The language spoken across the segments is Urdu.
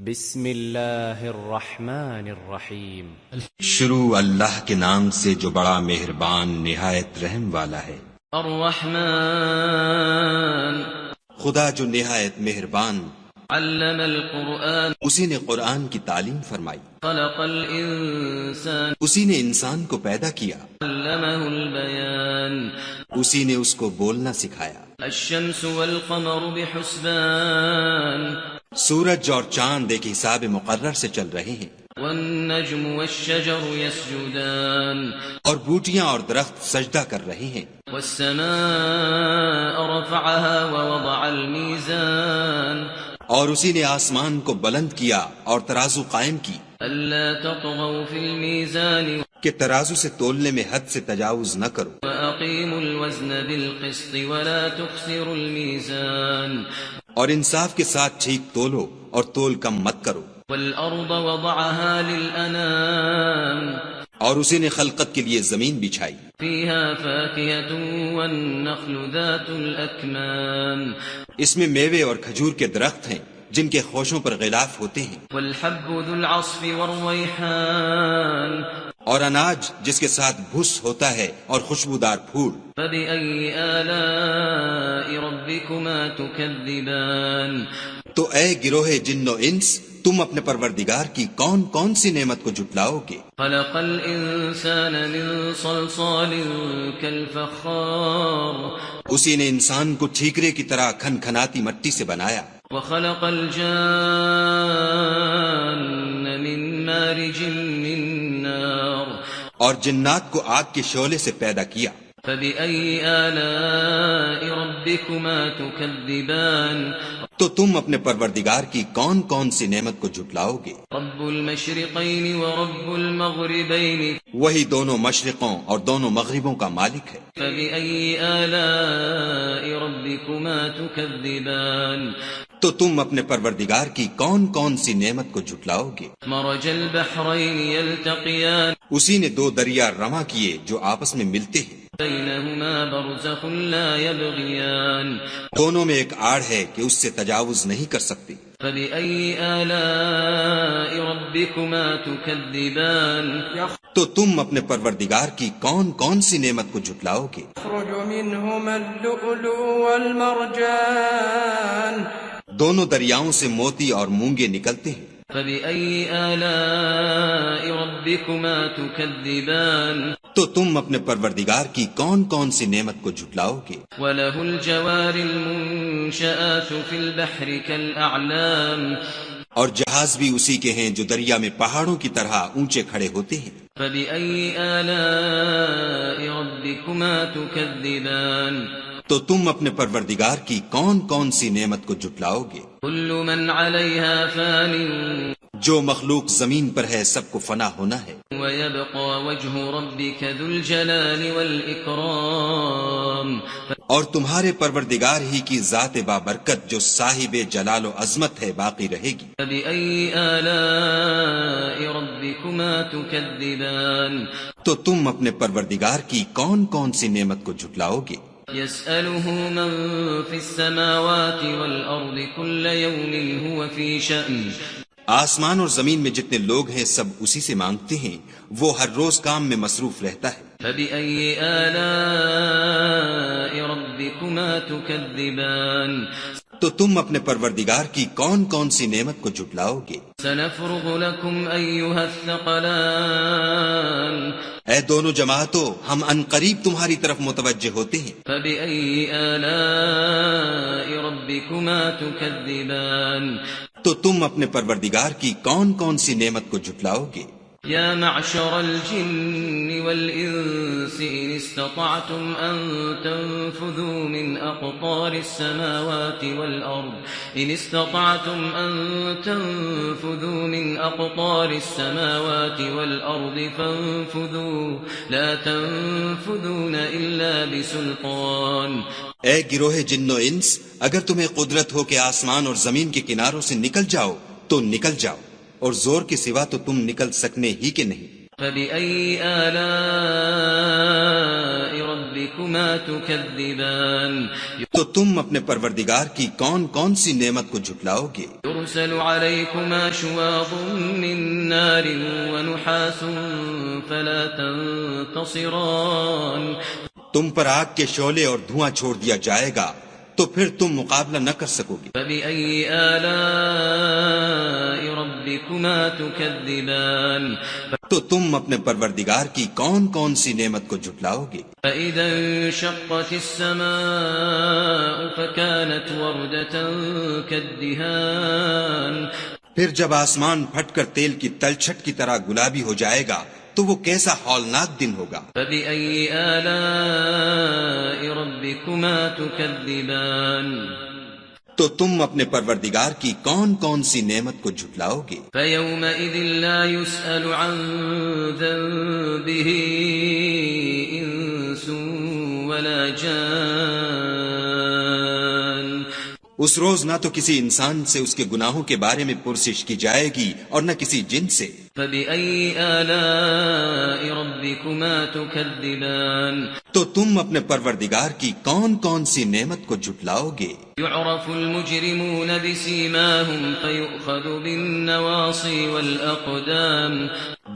بسم اللہ الرحمن الرحیم شروع اللہ کے نام سے جو بڑا مہربان نہایت رحم والا ہے۔ الرحمن خدا جو نہایت مہربان، علم القرآن اسی نے قرآن کی تعلیم فرمائی، خلق الانسان اسی نے انسان کو پیدا کیا، علمہ البیان اسی نے اس کو بولنا سکھایا۔ الشمس والقمر بحسبان سورج اور چاند ایک حساب مقرر سے چل رہے ہیں، والنجم والشجر يسجدان اور بوٹیاں اور درخت سجدہ کر رہے ہیں۔ والسماء رفعها ووضع الميزان اور اسی نے آسمان کو بلند کیا اور ترازو قائم کی ألا تطغوا في الميزان کہ ترازو سے تولنے میں حد سے تجاوز نہ کرو، وأقيموا الوزن بالقسط ولا تخسروا الميزان اور انصاف کے ساتھ ٹھیک تولو اور تول کم مت کرو۔ والأرض وضعها للأنام اور اسی نے خلقت کے لیے زمین بچھائی، فيها فاكهة والنخل ذات الأكمام اس میں میوے اور کھجور کے درخت ہیں جن کے خوشوں پر غلاف ہوتے ہیں، والحب ذو العصف والريحان اور اناج جس کے ساتھ بھس ہوتا ہے اور خوشبودار پھول۔ فبأي آلاء ربكما تكذبان تو اے گروہ جن و انس، تم اپنے پروردگار کی کون کون سی نعمت کو جھٹلاؤ گے؟ خلق الإنسان من صلصال كالفخار اسی نے انسان کو ٹھیکرے کی طرح کھن کھناتی مٹی سے بنایا، وخلق الجان من مارج من نار اور جنات کو آگ کے شعلے سے پیدا کیا۔ فبأي آلاء ربكما تكذبان تو تم اپنے پروردگار کی کون کون سی نعمت کو جھٹلاؤ گے؟ رب المشرقين ورب المغربين وہی دونوں مشرقوں اور دونوں مغربوں کا مالک ہے۔ فبأي آلاء ربكما تكذبان تو تم اپنے پروردگار کی کون کون سی نعمت کو جھٹلاؤ گے؟ مرج البحرين يلتقيان اسی نے دو دریا رواں کیے جو آپس میں ملتے ہیں، بينهما برزخ لا يبغيان دونوں میں ایک آڑ ہے کہ اس سے تجاوز نہیں کر سکتے۔ فبأي آلاء ربكما تكذبان تو تم اپنے پروردگار کی کون کون سی نعمت کو جھٹلاؤ گے؟ يخرج منهما اللؤلؤ والمرجان دونوں دریاؤں سے موتی اور مونگے نکلتے ہیں۔ فبأي آلاء ربكما تكذبان تو تم اپنے پروردگار کی کون کون سی نعمت کو جھٹلاؤ گے؟ وله الجوار المنشآت في البحر كالأعلام اور جہاز بھی اسی کے ہیں جو دریا میں پہاڑوں کی طرح اونچے کھڑے ہوتے ہیں۔ فبأي آلاء ربكما تكذبان تو تم اپنے پروردگار کی کون کون سی نعمت کو جھٹلاؤ گے؟ كل من عليها فان جو مخلوق زمین پر ہے سب کو فنا ہونا ہے، ويبقى وجه ربك ذو الجلال والإكرام اور تمہارے پروردگار ہی کی ذات بابرکت جو صاحب جلال و عظمت ہے باقی رہے گی۔ فبأي آلاء ربكما تكذبان تو تم اپنے پروردگار کی کون کون سی نعمت کو جھٹلاؤ گے؟ يسأله من في السماوات والأرض كل يوم هو في شأن آسمان اور زمین میں جتنے لوگ ہیں سب اسی سے مانگتے ہیں، وہ ہر روز کام میں مصروف رہتا ہے۔ فبأي آلاء ربكما تكذبان تو تم اپنے پروردگار کی کون کون سی نعمت کو جھٹلاؤ گے؟ سنفرغ لكم أيها الثقلان اے دونوں جماعتوں، ہم ان قریب تمہاری طرف متوجہ ہوتے ہیں۔ فبأي آلاء ربكما تكذبان تو تم اپنے پروردگار کی کون کون سی نعمت کو جھٹلاؤ گے؟ يا معشر الجن والإنس إن استطعتم أن تنفذوا من أقطار السماوات والأرض إن استطعتم أن تنفذوا من أقطار السماوات والأرض فانفذوا لا تنفذون إلا بسلطان اے گروہ جن و انس، اگر تمہیں قدرت ہو کہ آسمان اور زمین کے کناروں سے نکل جاؤ تو نکل جاؤ، اور زور کے سوا تو تم نکل سکنے ہی کے نہیں۔ فبأي آلاء ربكما تكذبان تو تم اپنے پروردگار کی کون کون سی نعمت کو جھٹلاؤ گے؟ يرسل عليكما شواظ من نار ونحاس فلا تنتصران تم پر آگ کے شعلے اور دھواں چھوڑ دیا جائے گا تو پھر تم مقابلہ نہ کر سکو گے۔ فبأي آلاء ربكما تكذبان تو تم اپنے پروردگار کی کون کون سی نعمت کو جھٹلاؤ گے؟ فإذا انشقت السماء فكانت وردة كالدهان پھر جب آسمان پھٹ کر تیل کی تلچھٹ کی طرح گلابی ہو جائے گا تو وہ کیسا ہولناک دن ہوگا۔ فبأي آلاء ربكما تكذبان تو تم اپنے پروردگار کی کون کون سی نعمت کو جھٹلاؤ گے؟ فيومئذ لا يسأل عن ذنبه إنس ولا جان اس روز نہ تو کسی انسان سے اس کے گناہوں کے بارے میں پرسش کی جائے گی اور نہ کسی جن سے۔ فبأي آلاء ربكما تكذبان تو تم اپنے پروردگار کی کون کون سی نعمت کو جھٹلاؤ گے؟ يعرف المجرمون بسيماهم فيؤخذ بالنواصي والأقدام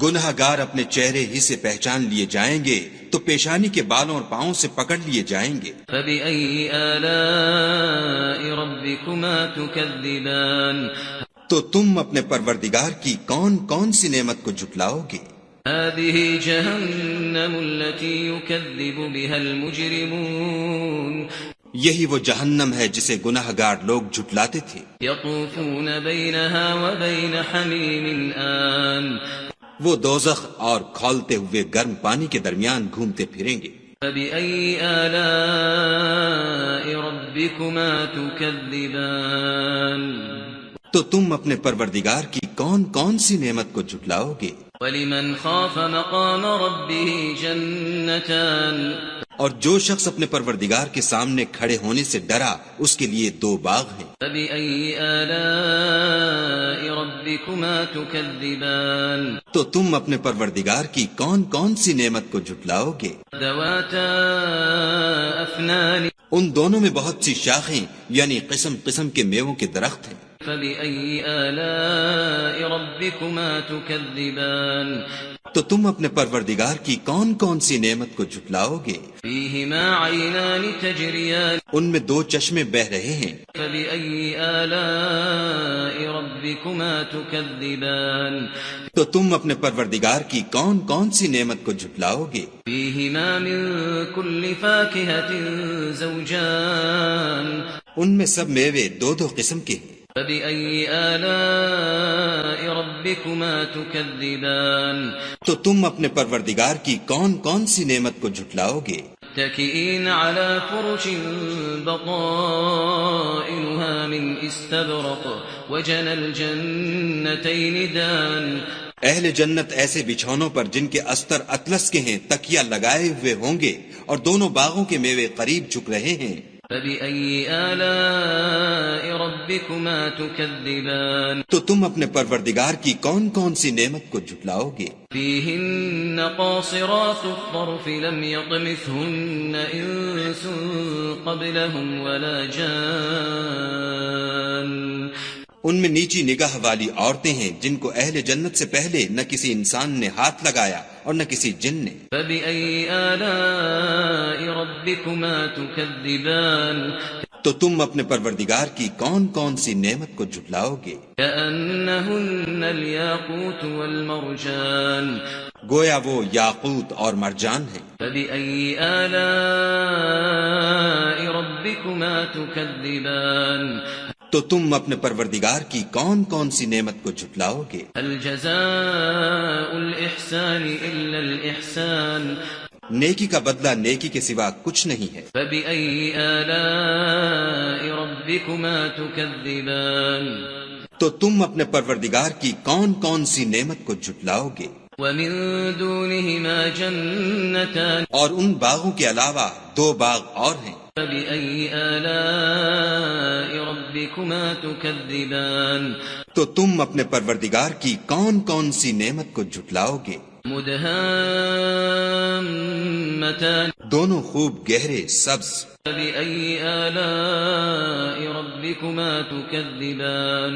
گناہ گار اپنے چہرے ہی سے پہچان لیے جائیں گے تو پیشانی کے بالوں اور پاؤں سے پکڑ لیے جائیں گے۔ فبأي آلاء ربكما تكذبان تو تم اپنے پروردگار کی کون کون سی نعمت کو جھٹلاؤ گے؟ هذه جهنم التي يكذب بها المجرمون یہی وہ جہنم ہے جسے گناہ گار لوگ جھٹلاتے تھے۔ يطوفون بينها وبين حميم آن وہ دوزخ اور کھولتے ہوئے گرم پانی کے درمیان گھومتے پھریں گے۔ فبأي آلاء ربكما تكذبان تو تم اپنے پروردگار کی کون کون سی نعمت کو جھٹلاؤ گے؟ ولمن خاف مقام ربه جنتان اور جو شخص اپنے پروردگار کے سامنے کھڑے ہونے سے ڈرا اس کے لیے دو باغ ہیں۔ فبأي آلاء ربكما تكذبان تو تم اپنے پروردگار کی کون کون سی نعمت کو جھٹلاؤ گے؟ ذواتا أفنان ان دونوں میں بہت سی شاخیں یعنی قسم قسم کے میووں کے درخت ہیں۔ فبأي آلاء ربكما تكذبان تو تم اپنے پروردگار کی کون کون سی نعمت کو جھٹلاؤ گے؟ فيهما عينان تجريان ان میں دو چشمے بہ رہے ہیں۔ فبأي آلاء ربكما تكذبان تو تم اپنے پروردگار کی کون کون سی نعمت کو جھٹلاؤ گے؟ فيهما من كل فاكهة زوجان ان میں سب میوے دو دو قسم کے ہیں۔ فبأي آلاء ربكما تكذبان تو تم اپنے پروردگار کی کون کون سی نعمت کو جھٹلاؤ گے؟ متكئين على فرش بطائنها من استبرق وجنى الجنتين دان اہل جنت ایسے بچھونوں پر جن کے استر اطلس کے ہیں تکیہ لگائے ہوئے ہوں گے اور دونوں باغوں کے میوے قریب جھک رہے ہیں۔ فبأي آلاء ربكما تكذبان تو تم اپنے پروردگار کی کون کون سی نعمت کو جھٹلاؤ گے؟ فيهن قاصرات الطرف لم يطمثهن إنس قبلهم ولا جان ان میں نیچی نگاہ والی عورتیں ہیں جن کو اہل جنت سے پہلے نہ کسی انسان نے ہاتھ لگایا اور نہ کسی جن نے۔ فبأي آلاء ربكما تكذبان تو تم اپنے پروردگار کی کون کون سی نعمت کو جھٹلاؤ گے؟ كأنهن الياقوت والمرجان گویا وہ یاقوت اور مرجان ہیں۔ فبأي آلاء ربكما تكذبان تو تم اپنے پروردگار کی کون کون سی نعمت کو جھٹلاؤ گے؟ هل جزاء الإحسان إلا الإحسان نیکی کا بدلہ نیکی کے سوا کچھ نہیں ہے۔ فبأي آلاء ربكما تكذبان تو تم اپنے پروردگار کی کون کون سی نعمت کو جھٹلاؤ گے؟ ومن دونهما جنتان اور ان باغوں کے علاوہ دو باغ اور ہیں۔ فبأي آلاء ربكما تكذبان تو تم اپنے پروردگار کی کون کون سی نعمت کو جھٹلاؤ گے؟ مدهامتان دونوں خوب گہرے سبز. فبأي آلاء ربكما تكذبان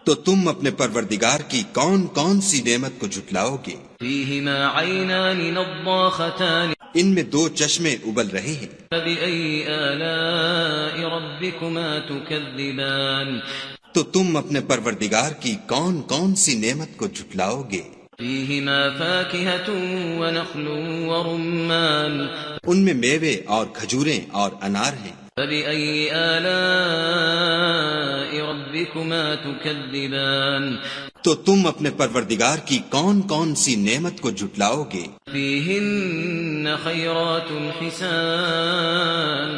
تو تم اپنے پروردگار کی کون کون سی نعمت کو جھٹلاؤ گے؟ فيهما عينان نضاختان ان میں دو چشمے ابل رہے ہیں. فبأي آلاء ربكما تكذبان تو تم اپنے پروردگار کی کون کون سی نعمت کو جھٹلاؤ گے؟ فيهما فاكهة ونخل ورمان ان میں میوے اور کھجوریں اور انار ہیں. فبأي آلاء ربكما تكذبان تو تم اپنے پروردگار کی کون کون سی نعمت کو جھٹلاؤ گے؟ فيهن خيرات حسان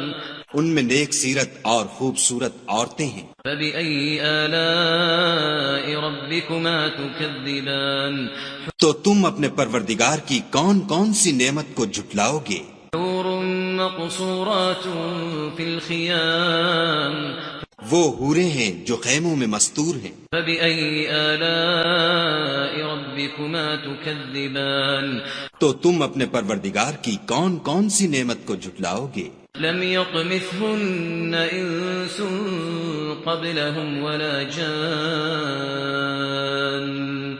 ان میں نیک سیرت اور خوبصورت عورتیں ہیں. فبأي آلاء ربكما تكذبان تو تم اپنے پروردگار کی کون کون سی نعمت کو جھٹلاؤ گے؟ حور مقصورات في الخيام وہ حوریں ہیں جو خیموں میں مستور ہیں. فبأي آلاء ربكما تكذبان تو تم اپنے پروردگار کی کون کون سی نعمت کو جھٹلاؤ گے؟ لم يطمثهن إنس قبلهم ولا جان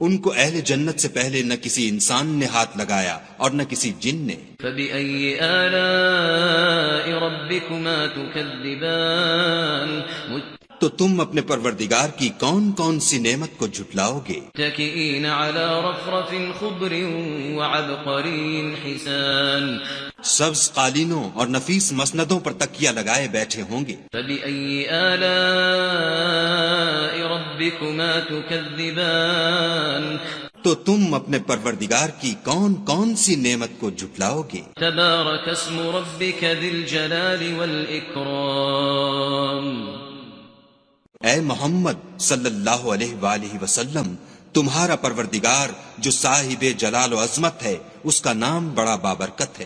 ان کو اہل جنت سے پہلے نہ کسی انسان نے ہاتھ لگایا اور نہ کسی جن نے. فبأي آلاء ربكما تكذبان تو تم اپنے پروردگار کی کون کون سی نعمت کو جھٹلاؤ گے؟ متكئين على رفرف خضر وعبقري حسان سبز قالینوں اور نفیس مسندوں پر تکیہ لگائے بیٹھے ہوں گے. فبأي آلاء ربكما تكذبان تو تم اپنے پروردگار کی کون کون سی نعمت کو جھٹلاؤ گے؟ تبارك اسم ربك ذي الجلال والإكرام اے محمد صلی اللہ علیہ وآلہ وسلم، تمہارا پروردگار جو صاحب جلال و عظمت ہے، اس کا نام بڑا بابرکت ہے.